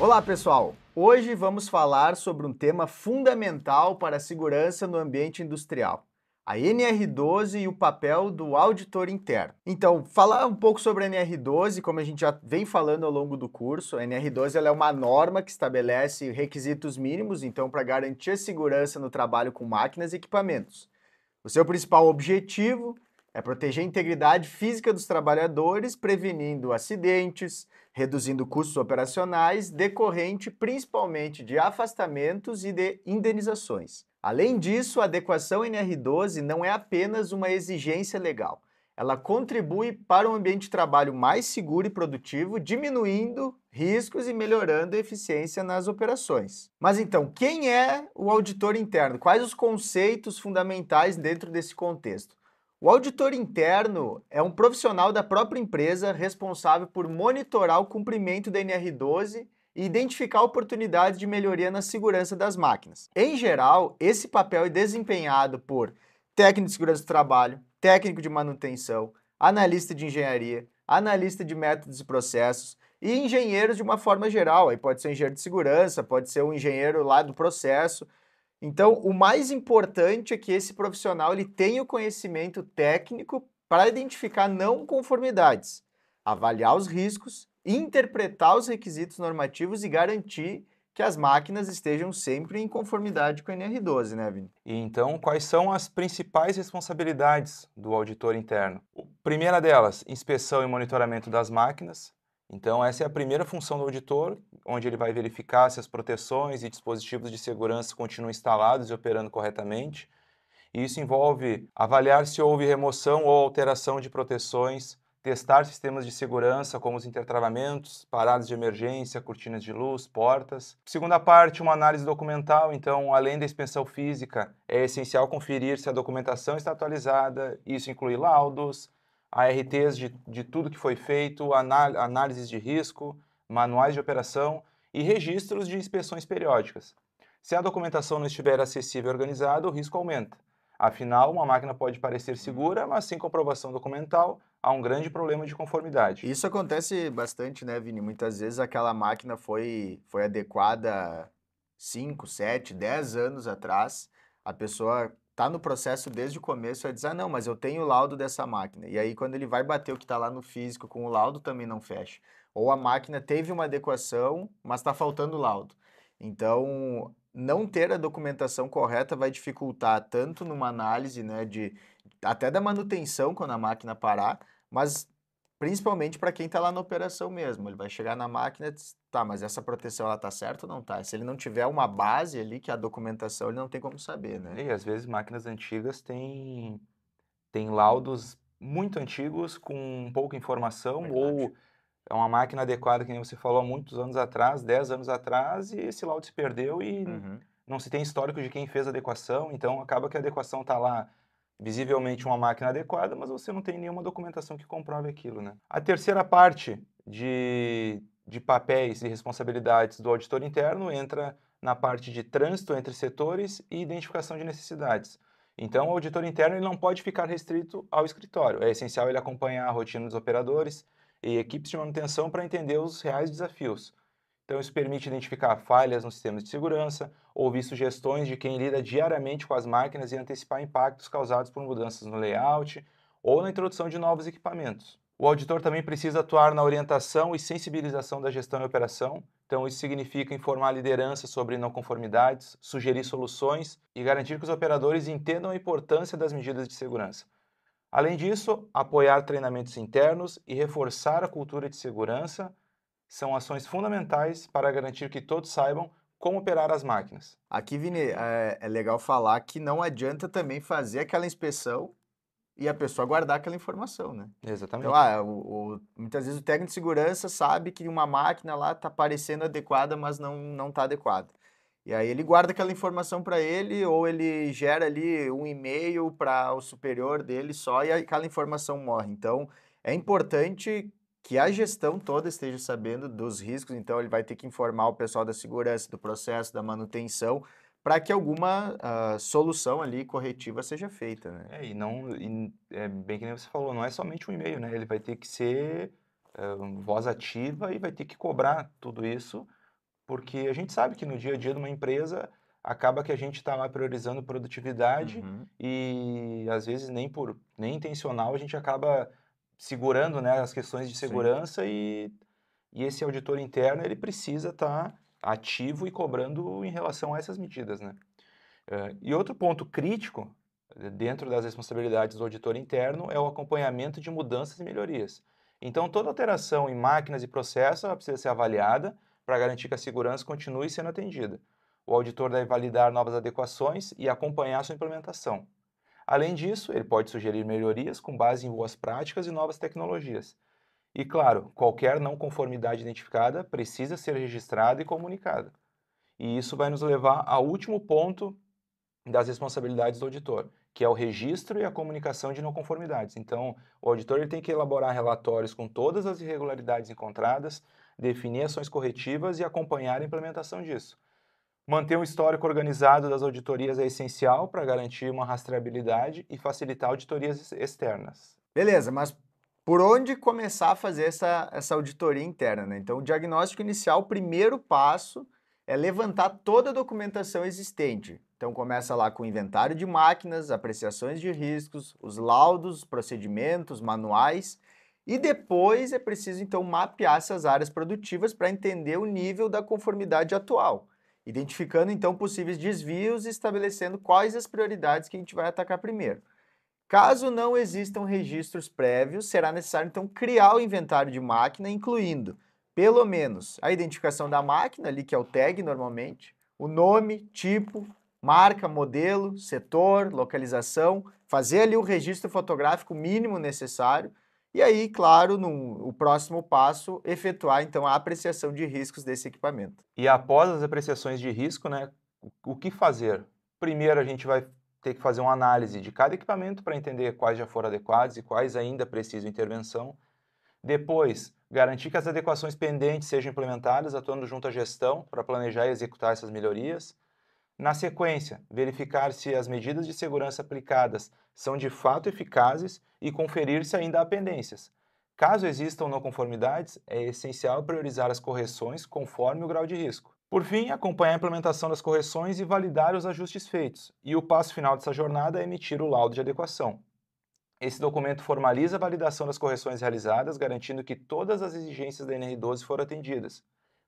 Olá, pessoal! Hoje vamos falar sobre um tema fundamental para a segurança no ambiente industrial, a NR12 e o papel do auditor interno. Então, falar um pouco sobre a NR12, como a gente já vem falando ao longo do curso, a NR12 ela é uma norma que estabelece requisitos mínimos, então, para garantir a segurança no trabalho com máquinas e equipamentos. O seu principal objetivo é proteger a integridade física dos trabalhadores, prevenindo acidentes, reduzindo custos operacionais, decorrente principalmente de afastamentos e de indenizações. Além disso, a adequação NR12 não é apenas uma exigência legal. Ela contribui para um ambiente de trabalho mais seguro e produtivo, diminuindo riscos e melhorando a eficiência nas operações. Mas então, quem é o auditor interno? Quais os conceitos fundamentais dentro desse contexto? O auditor interno é um profissional da própria empresa responsável por monitorar o cumprimento da NR12 e identificar oportunidades de melhoria na segurança das máquinas. Em geral, esse papel é desempenhado por técnico de segurança do trabalho, técnico de manutenção, analista de engenharia, analista de métodos e processos e engenheiros de uma forma geral. Aí pode ser um engenheiro de segurança, pode ser um engenheiro lá do processo. Então, o mais importante é que esse profissional ele tenha o conhecimento técnico para identificar não conformidades, avaliar os riscos, interpretar os requisitos normativos e garantir que as máquinas estejam sempre em conformidade com a NR12, né, Vini? E então, quais são as principais responsabilidades do auditor interno? Primeira delas, inspeção e monitoramento das máquinas. Então, essa é a primeira função do auditor, onde ele vai verificar se as proteções e dispositivos de segurança continuam instalados e operando corretamente. E isso envolve avaliar se houve remoção ou alteração de proteções, testar sistemas de segurança como os intertravamentos, paradas de emergência, cortinas de luz, portas. Segunda parte, uma análise documental. Então, além da inspeção física, é essencial conferir se a documentação está atualizada. Isso inclui laudos, ARTs de tudo que foi feito, análises de risco, manuais de operação e registros de inspeções periódicas. Se a documentação não estiver acessível e organizada, o risco aumenta. Afinal, uma máquina pode parecer segura, mas sem comprovação documental, há um grande problema de conformidade. Isso acontece bastante, né, Vini? Muitas vezes aquela máquina foi adequada 5, 7, 10 anos atrás, a pessoa tá no processo desde o começo e diz, ah, não, mas eu tenho o laudo dessa máquina. E aí, quando ele vai bater o que está lá no físico com o laudo, também não fecha. Ou a máquina teve uma adequação, mas está faltando o laudo. Então, não ter a documentação correta vai dificultar tanto numa análise, né, até da manutenção quando a máquina parar, mas principalmente para quem está lá na operação mesmo. Ele vai chegar na máquina e diz, tá, mas essa proteção ela tá certa ou não tá? Se ele não tiver uma base ali, que é a documentação, ele não tem como saber, né? E às vezes máquinas antigas têm laudos muito antigos com pouca informação, Verdade. ou é uma máquina adequada, que nem você falou, há muitos anos atrás, 10 anos atrás, e esse laudo se perdeu e Uhum. não se tem histórico de quem fez a adequação, então acaba que a adequação está lá, visivelmente uma máquina adequada, mas você não tem nenhuma documentação que comprove aquilo, né? A terceira parte de papéis e responsabilidades do auditor interno entra na parte de trânsito entre setores e identificação de necessidades. Então, o auditor interno ele não pode ficar restrito ao escritório. É essencial ele acompanhar a rotina dos operadores e equipes de manutenção para entender os reais desafios. Então, isso permite identificar falhas nos sistemas de segurança, ouvir sugestões de quem lida diariamente com as máquinas e antecipar impactos causados por mudanças no layout ou na introdução de novos equipamentos. O auditor também precisa atuar na orientação e sensibilização da gestão e operação. Então, isso significa informar a liderança sobre não conformidades, sugerir soluções e garantir que os operadores entendam a importância das medidas de segurança. Além disso, apoiar treinamentos internos e reforçar a cultura de segurança são ações fundamentais para garantir que todos saibam como operar as máquinas. Aqui, Vini, é legal falar que não adianta também fazer aquela inspeção e a pessoa guardar aquela informação, né? Então, Exatamente. muitas vezes o técnico de segurança sabe que uma máquina lá está parecendo adequada, mas não está adequada. E aí ele guarda aquela informação para ele, ou ele gera ali um e-mail para o superior dele só e aquela informação morre. Então, é importante que a gestão toda esteja sabendo dos riscos, então ele vai ter que informar o pessoal da segurança, do processo, da manutenção, para que alguma solução ali corretiva seja feita, né? E não, é bem que nem você falou, não é somente um e-mail, né? Ele vai ter que ser voz ativa e vai ter que cobrar tudo isso porque a gente sabe que no dia a dia de uma empresa acaba que a gente está lá priorizando produtividade Uhum, e às vezes nem intencional a gente acaba segurando, né, as questões de sim. segurança e esse auditor interno ele precisa estar ativo e cobrando em relação a essas medidas, né? E outro ponto crítico dentro das responsabilidades do auditor interno é o acompanhamento de mudanças e melhorias. Então, toda alteração em máquinas e processos ela precisa ser avaliada para garantir que a segurança continue sendo atendida. O auditor deve validar novas adequações e acompanhar sua implementação. Além disso, ele pode sugerir melhorias com base em boas práticas e novas tecnologias. E, claro, qualquer não conformidade identificada precisa ser registrada e comunicada. E isso vai nos levar ao último ponto das responsabilidades do auditor, que é o registro e a comunicação de não conformidades. Então, o auditor ele tem que elaborar relatórios com todas as irregularidades encontradas, definir ações corretivas e acompanhar a implementação disso. Manter um histórico organizado das auditorias é essencial para garantir uma rastreabilidade e facilitar auditorias externas. Beleza, mas por onde começar a fazer essa auditoria interna, né? Então, o diagnóstico inicial, o primeiro passo é levantar toda a documentação existente. Então, começa lá com o inventário de máquinas, apreciações de riscos, os laudos, procedimentos, manuais, e depois é preciso, então, mapear essas áreas produtivas para entender o nível da conformidade atual, identificando, então, possíveis desvios e estabelecendo quais as prioridades que a gente vai atacar primeiro. Caso não existam registros prévios, será necessário então criar o inventário de máquina, incluindo pelo menos a identificação da máquina, ali que é o tag normalmente, o nome, tipo, marca, modelo, setor, localização, fazer ali o registro fotográfico mínimo necessário e aí, claro, o próximo passo, efetuar então a apreciação de riscos desse equipamento. E após as apreciações de risco, né, o que fazer? Primeiro, a gente vai ter que fazer uma análise de cada equipamento para entender quais já foram adequados e quais ainda precisam intervenção. Depois, garantir que as adequações pendentes sejam implementadas, atuando junto à gestão para planejar e executar essas melhorias. Na sequência, verificar se as medidas de segurança aplicadas são de fato eficazes e conferir se ainda há pendências. Caso existam não conformidades, é essencial priorizar as correções conforme o grau de risco. Por fim, acompanhar a implementação das correções e validar os ajustes feitos. E o passo final dessa jornada é emitir o laudo de adequação. Esse documento formaliza a validação das correções realizadas, garantindo que todas as exigências da NR12 foram atendidas.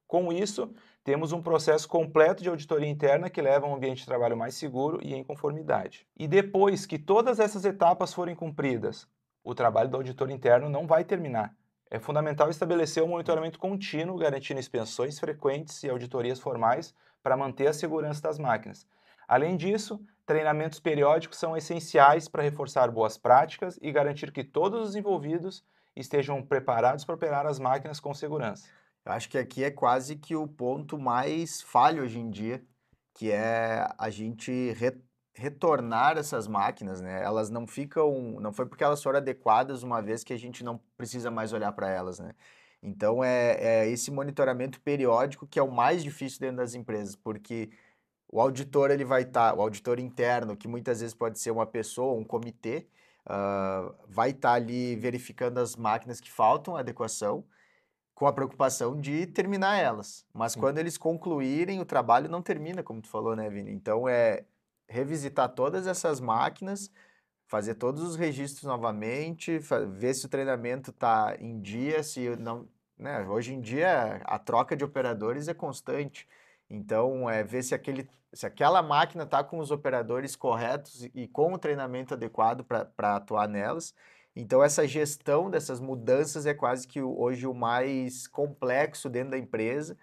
Com isso, temos um processo completo de auditoria interna que leva a um ambiente de trabalho mais seguro e em conformidade. E depois que todas essas etapas forem cumpridas, o trabalho do auditor interno não vai terminar. É fundamental estabelecer um monitoramento contínuo, garantindo inspeções frequentes e auditorias formais para manter a segurança das máquinas. Além disso, treinamentos periódicos são essenciais para reforçar boas práticas e garantir que todos os envolvidos estejam preparados para operar as máquinas com segurança. Eu acho que aqui é quase que o ponto mais falho hoje em dia, que é a gente retornar essas máquinas, né? Elas não ficam, não foi porque elas foram adequadas uma vez que a gente não precisa mais olhar para elas, né? Então é esse monitoramento periódico que é o mais difícil dentro das empresas, porque o auditor ele vai estar, o auditor interno, que muitas vezes pode ser uma pessoa, um comitê, vai estar ali verificando as máquinas que faltam adequação com a preocupação de terminar elas. Mas Sim. quando eles concluírem, o trabalho não termina, como tu falou, né, Vini? Então é revisitar todas essas máquinas, fazer todos os registros novamente, ver se o treinamento está em dia, se não, né? Hoje em dia a troca de operadores é constante. Então é ver se aquela máquina está com os operadores corretos e com o treinamento adequado para atuar nelas. Então, essa gestão dessas mudanças é quase que hoje o mais complexo dentro da empresa,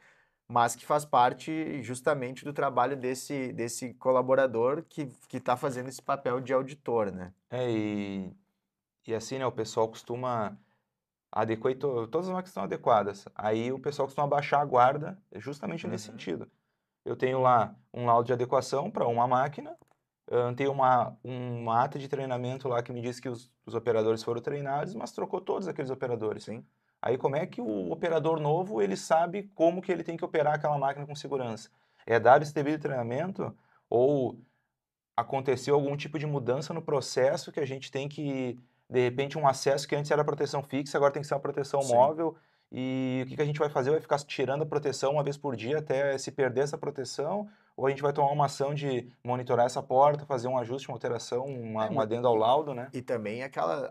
mas que faz parte justamente do trabalho desse colaborador que está fazendo esse papel de auditor, né? E assim, né, o pessoal costuma adequar, todas as máquinas estão adequadas. Aí o pessoal costuma baixar a guarda justamente nesse Uhum. sentido. Eu tenho lá um laudo de adequação para uma máquina, tenho uma ata de treinamento lá que me diz que os operadores foram treinados, mas trocou todos aqueles operadores. Sim. Aí como é que o operador novo ele sabe como que ele tem que operar aquela máquina com segurança? É dar esse devido treinamento ou aconteceu algum tipo de mudança no processo que a gente tem que, de repente, um acesso que antes era proteção fixa, agora tem que ser uma proteção Sim. móvel. e o que que a gente vai fazer? Vai ficar tirando a proteção uma vez por dia até se perder essa proteção, ou a gente vai tomar uma ação de monitorar essa porta, fazer um ajuste, uma alteração, É, um adendo ao laudo, né? e também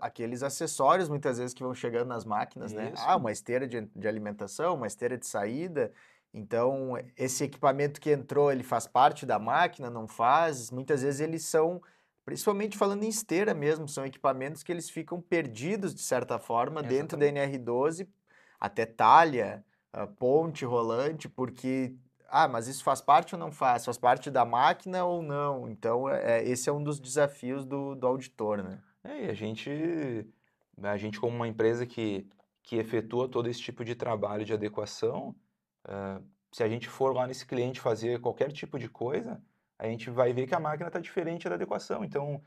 aqueles acessórios, muitas vezes, que vão chegando nas máquinas, né? Ah, Isso, uma esteira de alimentação, uma esteira de saída. Então, esse equipamento que entrou, ele faz parte da máquina, não faz? Muitas vezes eles são, principalmente falando em esteira mesmo, são equipamentos que eles ficam perdidos, de certa forma, dentro da exatamente. NR12, até talha, ponte rolante, porque... Ah, mas isso faz parte ou não faz? Faz parte da máquina ou não? Então, esse é um dos desafios do auditor, né? É, e a gente como uma empresa que efetua todo esse tipo de trabalho de adequação, se a gente for lá nesse cliente fazer qualquer tipo de coisa, a gente vai ver que a máquina está diferente da adequação. Então,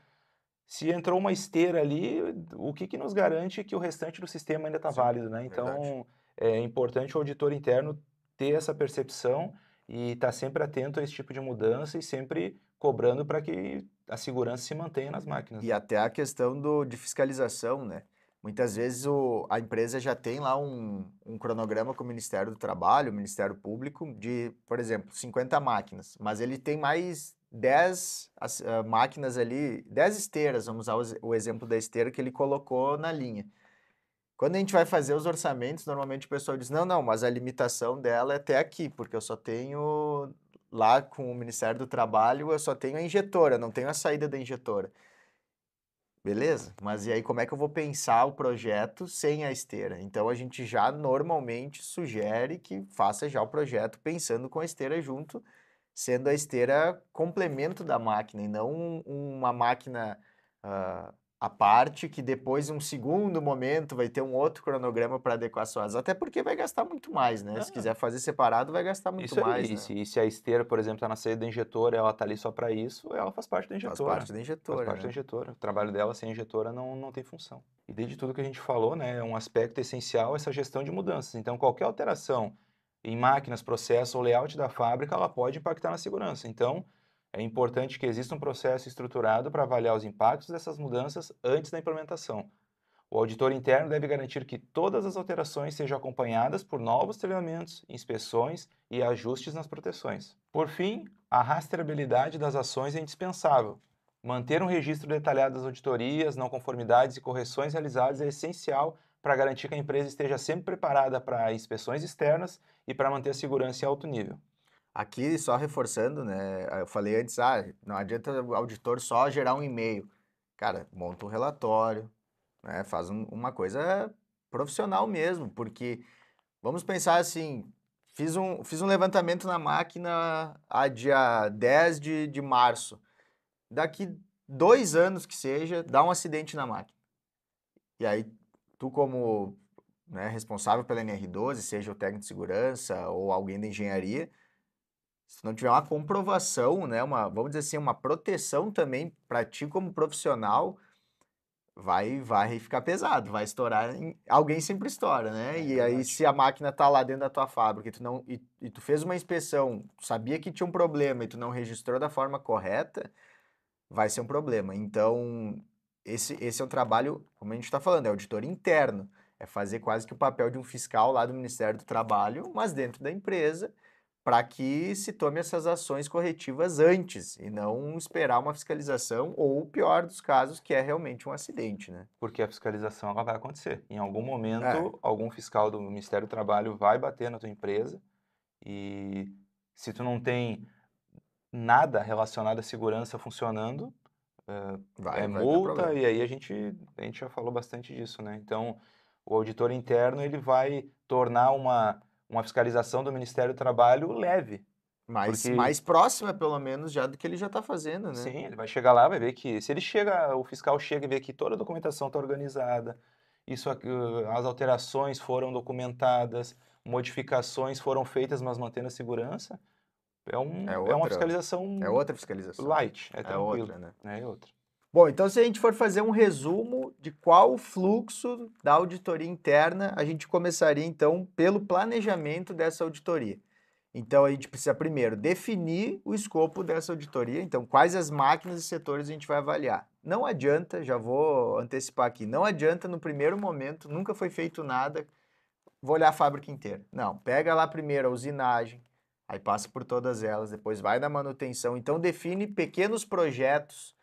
se entrou uma esteira ali, o que que nos garante que o restante do sistema ainda está Sim, válido, né? verdade. Então, é importante o auditor interno ter essa percepção e estar sempre atento a esse tipo de mudança e sempre cobrando para que a segurança se mantenha nas máquinas, E né? até a questão de fiscalização, né? Muitas vezes a empresa já tem lá um cronograma com o Ministério do Trabalho, o Ministério Público, de, por exemplo, 50 máquinas, mas ele tem mais 10 máquinas ali, 10 esteiras, vamos usar o exemplo da esteira que ele colocou na linha. Quando a gente vai fazer os orçamentos, normalmente o pessoal diz: não, não, mas a limitação dela é até aqui, porque eu só tenho lá com o Ministério do Trabalho, eu só tenho a injetora, não tenho a saída da injetora. Beleza, mas e aí como é que eu vou pensar o projeto sem a esteira? Então a gente já normalmente sugere que faça já o projeto pensando com a esteira junto, sendo a esteira complemento da máquina e não uma máquina à parte que depois, em um segundo momento, vai ter um outro cronograma para adequações. Até porque vai gastar muito mais, né? Se Ah, quiser fazer separado, vai gastar muito isso aí. mais, E né? se a esteira, por exemplo, está na saída da injetora, ela está ali só para isso, ela faz parte da Faz injetora. parte da Faz injetora, parte da né? injetora. O trabalho dela sem injetora não tem função. E desde tudo que a gente falou, né, é um aspecto essencial essa gestão de mudanças. Então, qualquer alteração em máquinas, processo ou layout da fábrica, ela pode impactar na segurança. Então, é importante que exista um processo estruturado para avaliar os impactos dessas mudanças antes da implementação. O auditor interno deve garantir que todas as alterações sejam acompanhadas por novos treinamentos, inspeções e ajustes nas proteções. Por fim, a rastreabilidade das ações é indispensável. Manter um registro detalhado das auditorias, não conformidades e correções realizadas é essencial para garantir que a empresa esteja sempre preparada para inspeções externas e para manter a segurança em alto nível. Aqui, só reforçando, né? Eu falei antes, não adianta o auditor só gerar um e-mail. Cara, monta um relatório, né? Faz uma coisa profissional mesmo, porque vamos pensar assim, fiz um levantamento na máquina a dia 10 de março. Daqui 2 anos que seja, dá um acidente na máquina. E aí, tu como, né, responsável pela NR12, seja o técnico de segurança ou alguém da engenharia, se não tiver uma comprovação, né, vamos dizer assim, uma proteção também para ti como profissional, vai ficar pesado, vai estourar, alguém sempre estoura, né? É E aí verdade. se a máquina tá lá dentro da tua fábrica e tu não e tu fez uma inspeção, tu sabia que tinha um problema e tu não registrou da forma correta, vai ser um problema. Então, esse é um trabalho, como a gente está falando, é auditor interno, é fazer quase que o papel de um fiscal lá do Ministério do Trabalho, mas dentro da empresa, para que se tome essas ações corretivas antes e não esperar uma fiscalização ou, o pior dos casos, que é realmente um acidente, né? Porque a fiscalização ela vai acontecer. Em algum É, momento, algum fiscal do Ministério do Trabalho vai bater na tua empresa e se tu não tem nada relacionado à segurança funcionando, é vai dar multa problema. e aí a gente já falou bastante disso, né? Então, o auditor interno ele vai tornar uma fiscalização do Ministério do Trabalho leve, Mas porque mais próxima, pelo menos, já do que ele já está fazendo, né? sim, ele vai chegar lá, vai ver que se ele chega, o fiscal chega e vê que toda a documentação está organizada, isso aqui, as alterações foram documentadas, modificações foram feitas, mas mantendo a segurança, É é uma outra, é fiscalização outra fiscalização. light, é É tranquilo, outra, né? né? É outra. Bom, então se a gente for fazer um resumo de qual o fluxo da auditoria interna, a gente começaria então pelo planejamento dessa auditoria. Então a gente precisa primeiro definir o escopo dessa auditoria, então quais as máquinas e setores a gente vai avaliar. Não adianta, já vou antecipar aqui, não adianta no primeiro momento, nunca foi feito nada, vou olhar a fábrica inteira. Não, pega lá primeiro a usinagem, aí passa por todas elas, depois vai na manutenção. Então define pequenos projetos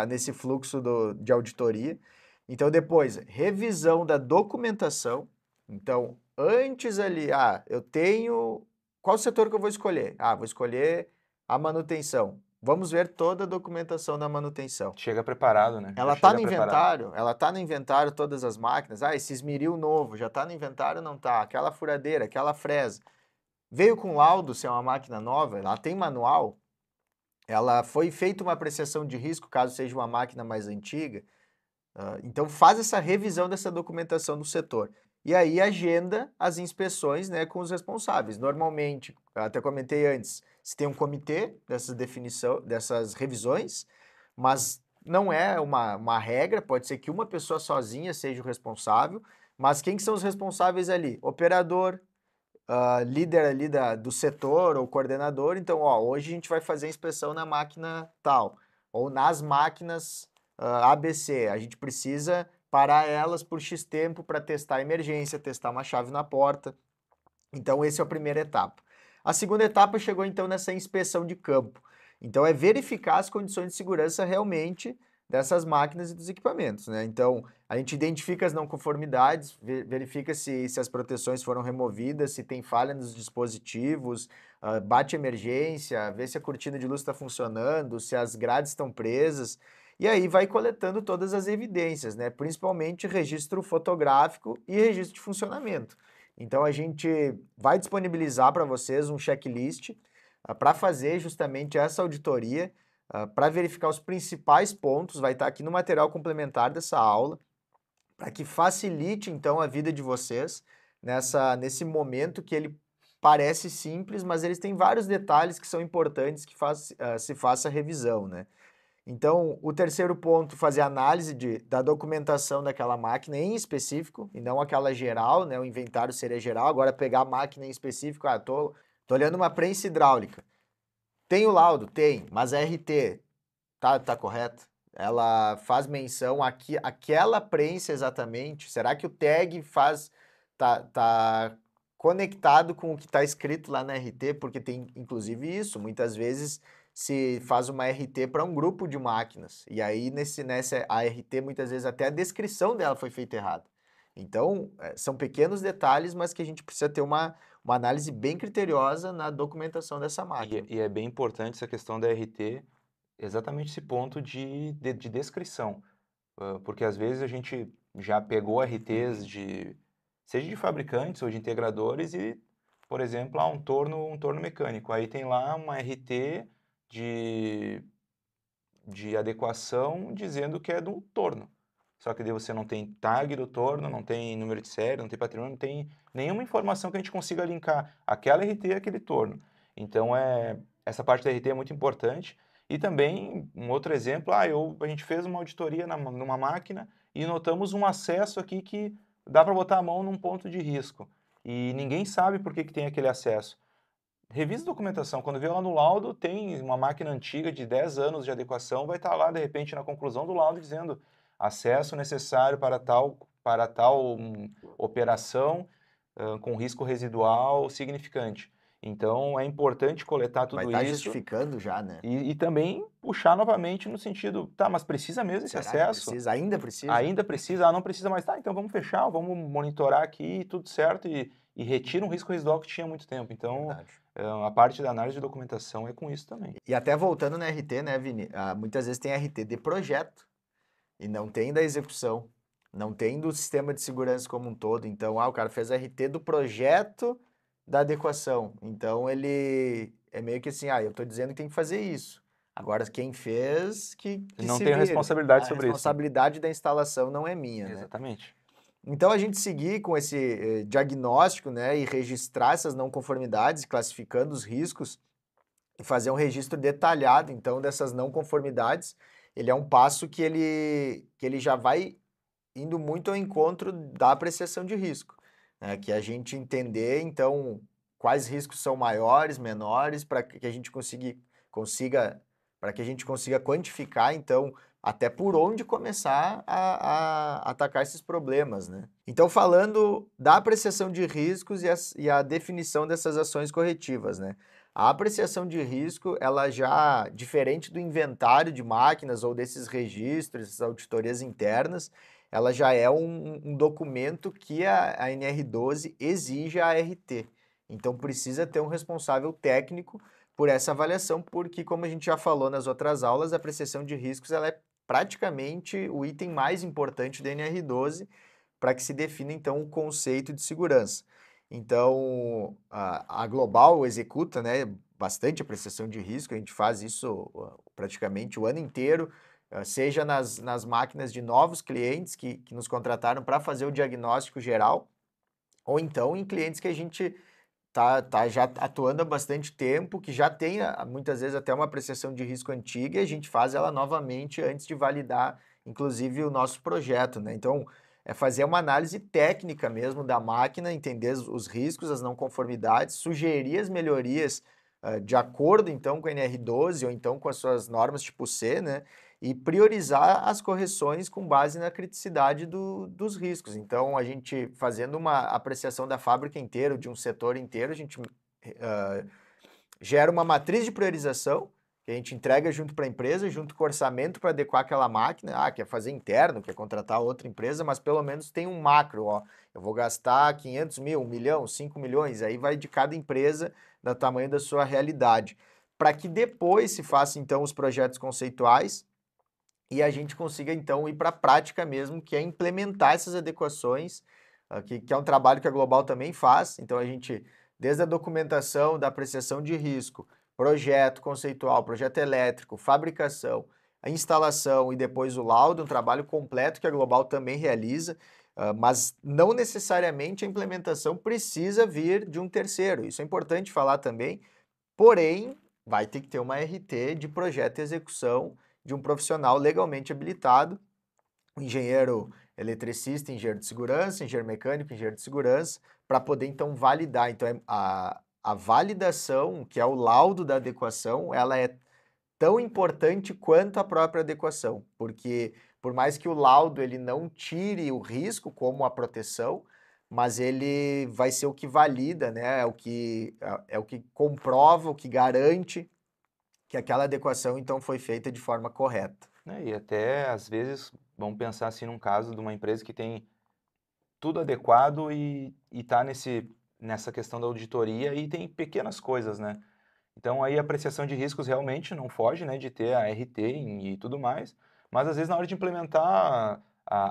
nesse fluxo de auditoria. Então depois, revisão da documentação. Então, antes ali, eu tenho... Qual setor que eu vou escolher? Vou escolher a manutenção. Vamos ver toda a documentação da manutenção. Chega preparado, né? Já Ela está chega no preparado. inventário? Ela está no inventário todas as máquinas? Esse esmeril novo já está no inventário ou não está? Aquela furadeira, aquela fresa. Veio com laudo se é uma máquina nova? Ela tem manual? Ela foi feita uma apreciação de risco caso seja uma máquina mais antiga? Então faz essa revisão dessa documentação do setor. E aí agenda as inspeções, né, com os responsáveis. Normalmente, até comentei antes, se tem um comitê dessas revisões, mas não é uma regra, pode ser que uma pessoa sozinha seja o responsável, mas quem que são os responsáveis ali? Operador, líder ali do setor ou coordenador. Então, hoje a gente vai fazer a inspeção na máquina tal, ou nas máquinas ABC. A gente precisa parar elas por X tempo para testar a emergência, testar uma chave na porta. Então, essa é a primeira etapa. A segunda etapa chegou então nessa inspeção de campo. Então, é verificar as condições de segurança realmente dessas máquinas e dos equipamentos, né? Então, a gente identifica as não conformidades, verifica se as proteções foram removidas, se tem falha nos dispositivos, bate emergência, vê se a cortina de luz está funcionando, se as grades estão presas, e aí vai coletando todas as evidências, né? Principalmente registro fotográfico e registro de funcionamento. Então a gente vai disponibilizar para vocês um checklist para fazer justamente essa auditoria, para verificar os principais pontos, vai estar aqui no material complementar dessa aula, para que facilite então a vida de vocês nesse momento que ele parece simples, mas eles têm vários detalhes que são importantes que se faça a revisão, né? Então, o terceiro ponto, fazer análise da documentação daquela máquina em específico, e não aquela geral, né? O inventário seria geral. Agora, pegar a máquina em específico, tô olhando uma prensa hidráulica. Tem o laudo? Tem, mas a RT tá correta? Ela faz menção aqui, aquela prensa exatamente? Será que o tag tá conectado com o que está escrito lá na RT? Porque tem, inclusive, isso. Muitas vezes se faz uma RT para um grupo de máquinas. E aí, nessa ART, muitas vezes até a descrição dela foi feita errada. Então, são pequenos detalhes, mas que a gente precisa ter uma análise bem criteriosa na documentação dessa máquina. E é bem importante essa questão da RT, exatamente esse ponto de descrição. Porque às vezes a gente já pegou RTs seja de fabricantes ou de integradores e, por exemplo, um torno mecânico. Aí tem lá uma RT de adequação dizendo que é de um torno. Só que daí você não tem tag do torno, não tem número de série, não tem patrimônio, não tem nenhuma informação que a gente consiga linkar aquela RT e aquele torno. Então, essa parte da RT é muito importante. E também, um outro exemplo, a gente fez uma auditoria numa máquina e notamos um acesso aqui que dá para botar a mão num ponto de risco. E ninguém sabe por que tem aquele acesso. Revisa a documentação. Quando vê lá no laudo, tem uma máquina antiga de 10 anos de adequação, vai estar lá, de repente, na conclusão do laudo, dizendo acesso necessário para tal operação com risco residual significante. Então, é importante coletar Vai tudo estar isso justificando já, né? e também puxar novamente no sentido, tá, mas precisa mesmo esse Será que acesso? precisa? Ainda precisa? Ainda precisa? Não precisa mais. Tá, então vamos fechar, vamos monitorar aqui, tudo certo, e retira um risco residual que tinha há muito tempo. Então, Verdade. a parte da análise de documentação é com isso também. E até voltando na RT, né, Vini? Muitas vezes tem RT de projeto e não tem da execução, não tem do sistema de segurança como um todo. Então, o cara fez a RT do projeto da adequação. Então, ele é meio que assim, eu tô dizendo que tem que fazer isso. Agora, quem fez, que Não se tenho vire. responsabilidade A sobre isso. responsabilidade da instalação não é minha, né? Exatamente. Então, a gente seguir com esse diagnóstico, né, e registrar essas não conformidades, classificando os riscos, e fazer um registro detalhado, então, dessas não conformidades, ele é um passo que ele já vai indo muito ao encontro da apreciação de risco, né? Que a gente entender, então, quais riscos são maiores, menores, para que a gente consiga, para que a gente consiga quantificar, então, até por onde começar a atacar esses problemas, né? Então, falando da apreciação de riscos e a definição dessas ações corretivas, né? A apreciação de risco, ela já, diferente do inventário de máquinas ou desses registros, essas auditorias internas, ela já é um documento que a NR12 exige a ART. Então, precisa ter um responsável técnico por essa avaliação, porque, como a gente já falou nas outras aulas, a apreciação de riscos ela é praticamente o item mais importante da NR12 para que se defina, então, o conceito de segurança. Então, a Global executa, né, bastante apreciação de risco, a gente faz isso praticamente o ano inteiro, seja nas máquinas de novos clientes que nos contrataram para fazer o diagnóstico geral, ou então em clientes que a gente tá já atuando há bastante tempo, que já tem muitas vezes até uma apreciação de risco antiga, e a gente faz ela novamente antes de validar, inclusive, o nosso projeto, né? Então, é fazer uma análise técnica mesmo da máquina, entender os riscos, as não conformidades, sugerir as melhorias de acordo, então, com a NR12 ou então com as suas normas tipo C, né? E priorizar as correções com base na criticidade dos riscos. Então, a gente fazendo uma apreciação da fábrica inteira, de um setor inteiro, a gente gera uma matriz de priorização que a gente entrega junto para a empresa, junto com o orçamento para adequar aquela máquina. Ah, quer fazer interno, quer contratar outra empresa, mas pelo menos tem um macro, ó. Eu vou gastar 500 mil, 1 milhão, 5 milhões, aí vai de cada empresa, do tamanho da sua realidade. Para que depois se faça, então, os projetos conceituais, e a gente consiga, então, ir para a prática mesmo, que é implementar essas adequações, que é um trabalho que a Global também faz. Então, a gente, desde a documentação da apreciação de risco, projeto conceitual, projeto elétrico, fabricação, a instalação e depois o laudo, um trabalho completo que a Global também realiza, mas não necessariamente a implementação precisa vir de um terceiro. Isso é importante falar também, porém, vai ter que ter uma RT de projeto e execução de um profissional legalmente habilitado, um engenheiro eletricista, engenheiro de segurança, engenheiro mecânico, engenheiro de segurança, para poder então validar. Então, a validação, que é o laudo da adequação, ela é tão importante quanto a própria adequação, porque por mais que o laudo ele não tire o risco como a proteção, mas ele vai ser o que valida, né? É o que comprova, o que garante que aquela adequação então foi feita de forma correta. E até, às vezes, vamos pensar assim num caso de uma empresa que tem tudo adequado e está nessa questão da auditoria e tem pequenas coisas, né? Então aí a apreciação de riscos realmente não foge, né, de ter a RT e tudo mais, mas às vezes na hora de implementar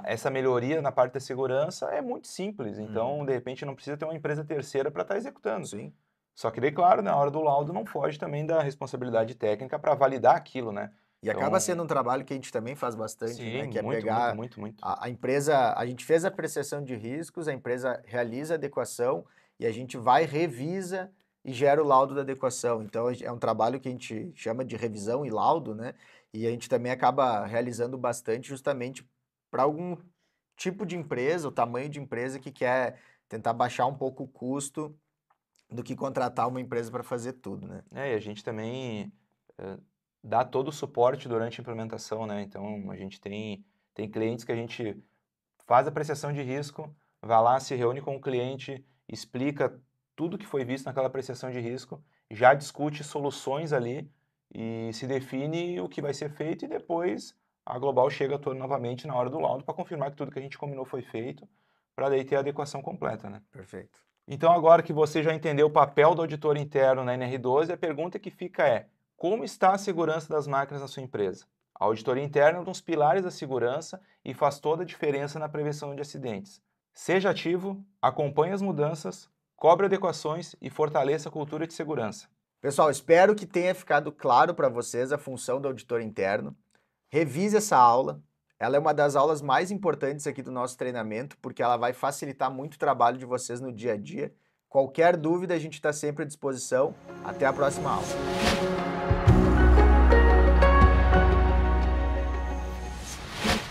essa melhoria na parte da segurança é muito simples, então de repente não precisa ter uma empresa terceira para estar executando. Sim. Só que daí, claro, na hora do laudo não foge também da responsabilidade técnica para validar aquilo, né? E acaba sendo um trabalho que a gente também faz bastante, né? Sim, Que é muito, muito, pegar muito, muito. a empresa, a gente fez a apreciação de riscos, a empresa realiza a adequação e a gente vai, revisa e gera o laudo da adequação. Então é um trabalho que a gente chama de revisão e laudo, né? E a gente também acaba realizando bastante justamente para algum tipo de empresa, o tamanho de empresa que quer tentar baixar um pouco o custo do que contratar uma empresa para fazer tudo, né? E a gente também dá todo o suporte durante a implementação, né? Então, a gente tem clientes que a gente faz a apreciação de risco, vai lá, se reúne com o cliente, explica tudo que foi visto naquela apreciação de risco, já discute soluções ali e se define o que vai ser feito e depois a Global chega atuando novamente na hora do laudo para confirmar que tudo que a gente combinou foi feito, para daí ter a adequação completa, né? Perfeito. Então, agora que você já entendeu o papel do auditor interno na NR12, a pergunta que fica é: como está a segurança das máquinas na sua empresa? A auditoria interna é um dos pilares da segurança e faz toda a diferença na prevenção de acidentes. Seja ativo, acompanhe as mudanças, cobre adequações e fortaleça a cultura de segurança. Pessoal, espero que tenha ficado claro para vocês a função do auditor interno. Revise essa aula. Ela é uma das aulas mais importantes aqui do nosso treinamento, porque ela vai facilitar muito o trabalho de vocês no dia a dia. Qualquer dúvida, a gente está sempre à disposição. Até a próxima aula.